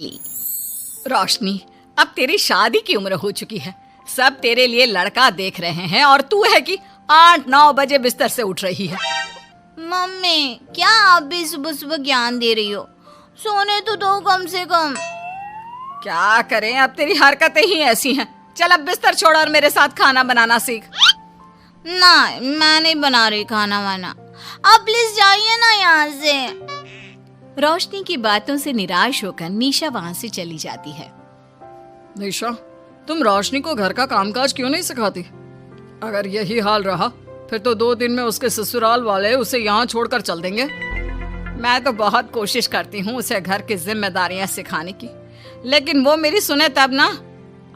ली। रोशनी, अब तेरी शादी की उम्र हो चुकी है, सब तेरे लिए लड़का देख रहे हैं और तू है कि 8-9 बजे बिस्तर से उठ रही है। मम्मी, क्या आप भी सुबह सुबह ज्ञान दे रही हो? सोने तो दो कम से कम। क्या करें, अब तेरी हरकतें ही ऐसी हैं। चल अब बिस्तर छोड़ और मेरे साथ खाना बनाना सीख। ना, मैं नहीं बना रही खाना वाना, आप प्लीज जाइए ना यहाँ से। रोशनी की बातों से निराश होकर निशा वहाँ से चली जाती है। निशा, तुम रोशनी को घर का कामकाज क्यों नहीं सिखाती? अगर यही हाल रहा फिर तो 2 दिन में उसके ससुराल वाले उसे यहाँ छोड़कर चल देंगे। मैं तो बहुत कोशिश करती हूँ उसे घर की जिम्मेदारियां सिखाने की, लेकिन वो मेरी सुने तब ना।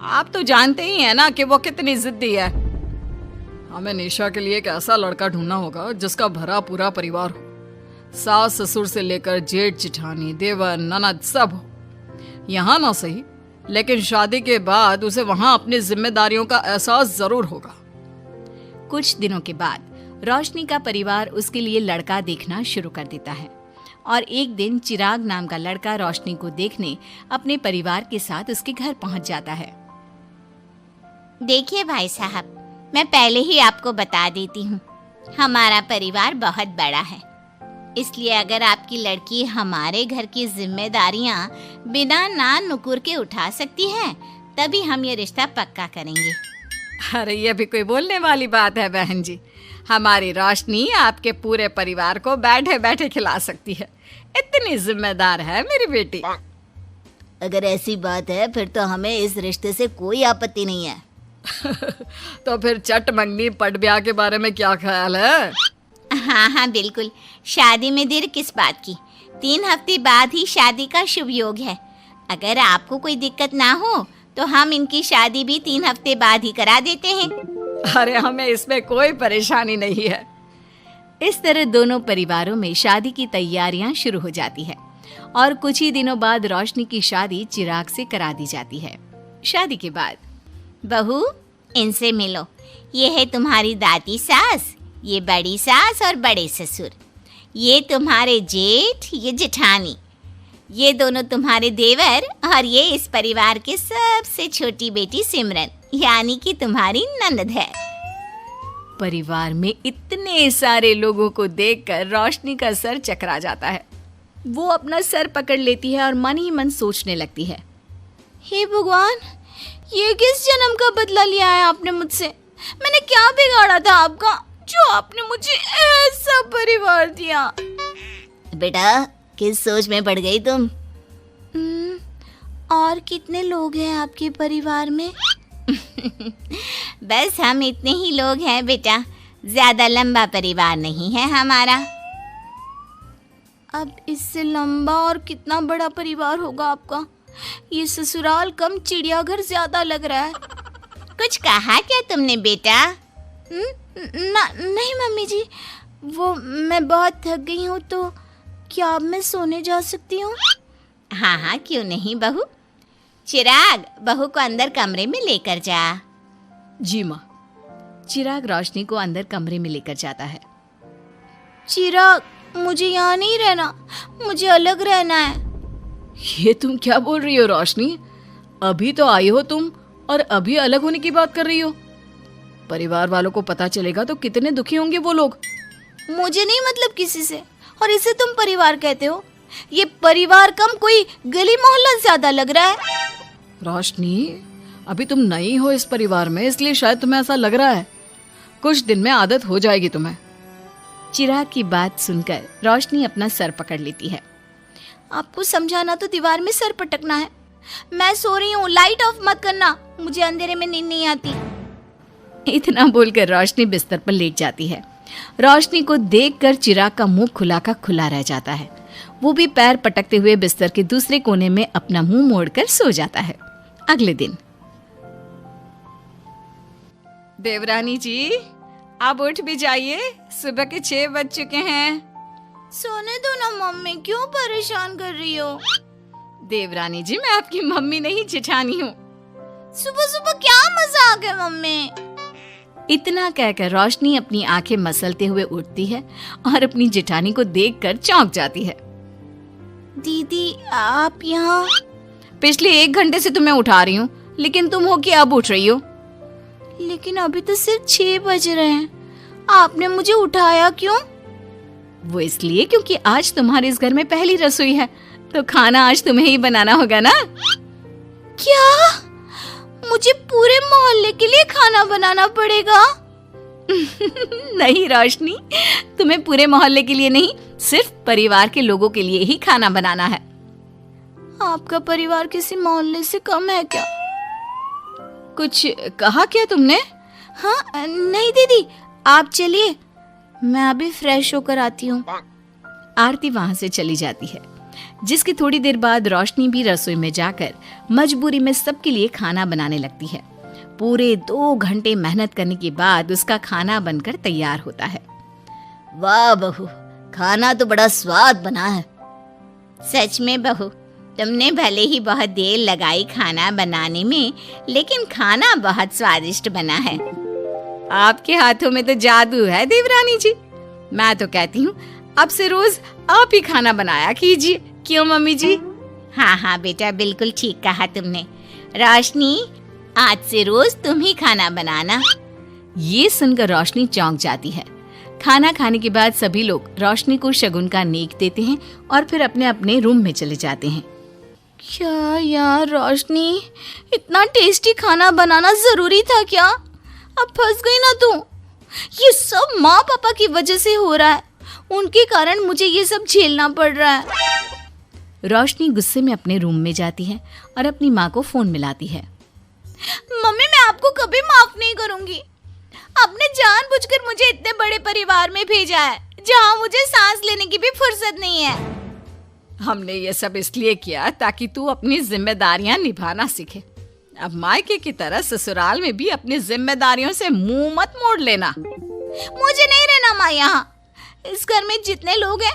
आप तो जानते ही हैं ना कि वो कितनी जिद्दी है। हमें निशा के लिए एक ऐसा लड़का ढूंढना होगा जिसका भरा पूरा परिवार हो, सास ससुर से लेकर जेठ जिठानी देवर ननद सब हो। यहाँ ना सही, लेकिन शादी के बाद उसे वहाँ अपनी जिम्मेदारियों का एहसास जरूर होगा। कुछ दिनों के बाद रोशनी का परिवार उसके लिए लड़का देखना शुरू कर देता है और एक दिन चिराग नाम का लड़का रोशनी को देखने अपने परिवार के साथ उसके घर पहुंच जाता है। देखिए भाई साहब, मैं पहले ही आपको बता देती हूँ, हमारा परिवार बहुत बड़ा है, इसलिए अगर आपकी लड़की हमारे घर की जिम्मेदारियाँ बिना ना नुकुर के उठा सकती है तभी हम ये रिश्ता पक्का करेंगे। अरे ये भी कोई बोलने वाली बात है बहन जी। हमारी रोशनी आपके पूरे परिवार को बैठे बैठे खिला सकती है, इतनी जिम्मेदार है मेरी बेटी। अगर ऐसी बात है फिर तो हमें इस रिश्ते से कोई आपत्ति नहीं है। तो फिर चट मंगनी पट ब्याह के बारे में क्या ख्याल है? हाँ बिल्कुल, शादी में देर किस बात की, 3 हफ्ते बाद ही शादी का शुभ योग है। अगर आपको कोई दिक्कत ना हो तो हम इनकी शादी भी 3 हफ्ते बाद ही करा देते हैं। अरे हमें इसमें कोई परेशानी नहीं है। इस तरह दोनों परिवारों में शादी की तैयारियां शुरू हो जाती है और कुछ ही दिनों बाद रोशनी की शादी चिराग से करा दी जाती है। शादी के बाद, बहू इनसे मिलो, ये है तुम्हारी दादी सास, ये बड़ी सास और बड़े ससुर, ये तुम्हारे जेठ, ये जेठानी, ये दोनों तुम्हारे देवर और ये इस परिवार की सबसे छोटी बेटी सिमरन, यानी कि तुम्हारी ननद है। परिवार में इतने सारे लोगों को देखकर रोशनी का सर चकरा जाता है। वो अपना सर पकड़ लेती है और मन ही मन सोचने लगती है, हे भगवान, ये किस जन्म का बदला लिया है आपने मुझसे? मैंने क्या बिगाड़ा था आपका जो आपने मुझे ऐसा परिवार दिया? बेटा, किस सोच में पड़ गई तुम? और कितने लोग हैं आपके परिवार में? बस हम इतने ही लोग हैं बेटा, ज्यादा लंबा परिवार नहीं है हमारा। अब इससे लंबा और कितना बड़ा परिवार होगा आपका? ये ससुराल कम चिड़ियाघर ज्यादा लग रहा है। कुछ कहा क्या तुमने बेटा? नहीं मम्मी जी, वो मैं बहुत थक गई हूँ, तो क्या अब मैं सोने जा सकती हूँ? हाँ क्यों नहीं बहू। चिराग, बहू को अंदर कमरे में लेकर जा। जी माँ। चिराग रोशनी को अंदर कमरे में लेकर जाता है। चिराग, मुझे यहाँ नहीं रहना, मुझे अलग रहना है। ये तुम क्या बोल रही हो रोशनी? अभी तो आई हो तुम और अभी अलग होने की बात कर रही हो। परिवार वालों को पता चलेगा तो कितने दुखी होंगे वो लोग। मुझे नहीं मतलब किसी से, और इसे तुम परिवार कहते हो? ये परिवार कम कोई गली मोहल्ला ज्यादा लग रहा है। रोशनी, अभी तुम नई हो इस परिवार में, इसलिए शायद तुम्हें ऐसा लग रहा है। कुछ दिन में आदत हो जाएगी तुम्हें। चिराग की बात सुनकर रोशनी अपना सर पकड़ लेती है। आपको समझाना तो दीवार में सर पटकना है। मैं सो रही हूँ, लाइट ऑफ मत करना, मुझे अंधेरे में नींद नहीं आती। इतना बोलकर रोशनी बिस्तर पर लेट जाती है। रोशनी को देखकर चिराग का मुंह खुला का खुला रह जाता है। वो भी पैर पटकते हुए बिस्तर के दूसरे कोने में अपना मुंह मोड़कर सो जाता है। अगले दिन, देवरानी जी, आप उठ भी जाइए, सुबह के 6 बज चुके हैं। सोने दो ना मम्मी, क्यों परेशान कर रही हो? देवरानी जी, मैं आपकी मम्मी नहीं जेठानी हूँ। सुबह सुबह क्या मजाक है मम्मी? इतना कहकर रोशनी अपनी आंखें मसलते हुए उठती है और अपनी जेठानी को देखकर चौंक जाती है। दीदी, आप यहाँ? पिछले 1 घंटे से तुम्हें उठा रही हूँ, लेकिन तुम हो कि अब उठ रही हो। लेकिन अभी तो सिर्फ 6 बज रहे हैं, आपने मुझे उठाया क्यों? वो इसलिए क्योंकि आज तुम्हारे इस घर में पहली रसोई है, तो खाना आज तुम्हें ही बनाना होगा ना। क्या? मुझे पूरे मोहल्ले के लिए खाना बनाना पड़ेगा? नहीं रोशनी, तुम्हें पूरे मोहल्ले के लिए नहीं, सिर्फ परिवार के लोगों के लिए ही खाना बनाना है। आपका परिवार किसी मोहल्ले से कम है क्या? कुछ कहा क्या तुमने? हाँ, नहीं दीदी, आप चलिए, मैं अभी फ्रेश होकर आती हूँ। आरती वहां से चली जाती है, जिसकी थोड़ी देर बाद रोशनी भी रसोई में जाकर मजबूरी में सबके लिए खाना बनाने लगती है। पूरे 2 घंटे मेहनत करने के बाद उसका खाना बनकर तैयार होता है। वाह बहू, खाना तो बड़ा स्वाद बना है। सच में बहू, तुमने भले ही बहुत देर लगाई खाना बनाने में, लेकिन खाना बहुत स्वादिष्ट बना है। आपके हाथों में तो जादू है देवरानी जी। मैं तो कहती हूँ अब से रोज आप ही खाना बनाया कीजिए, क्यों मम्मी जी? हाँ हाँ बेटा, बिल्कुल ठीक कहा तुमने। रोशनी, आज से रोज तुम ही खाना बनाना। ये सुनकर रोशनी चौंक जाती है। खाना खाने के बाद सभी लोग रोशनी को शगुन का नेक देते हैं और फिर अपने अपने रूम में चले जाते हैं। क्या यार रोशनी, इतना टेस्टी खाना बनाना जरूरी था क्या? अब फंस गई ना तू। ये सब माँ पापा की वजह से हो रहा है, उनके कारण मुझे ये सब झेलना पड़ रहा है। रोशनी गुस्से में अपने रूम में जाती है और अपनी माँ को फोन मिलाती है। मम्मी, मैं आपको कभी माफ नहीं करूंगी। आपने जानबूझकर मुझे इतने बड़े परिवार में भेजा है, जहाँ मुझे सांस लेने की भी फुर्सत नहीं है। हमने ये सब इसलिए किया ताकि तू अपनी जिम्मेदारियां निभाना सीखे। अब मायके की तरह ससुराल में भी अपनी जिम्मेदारियों से मुंह मत मोड़ लेना। मुझे नहीं रहना माँ यहाँ। इस घर में जितने लोग हैं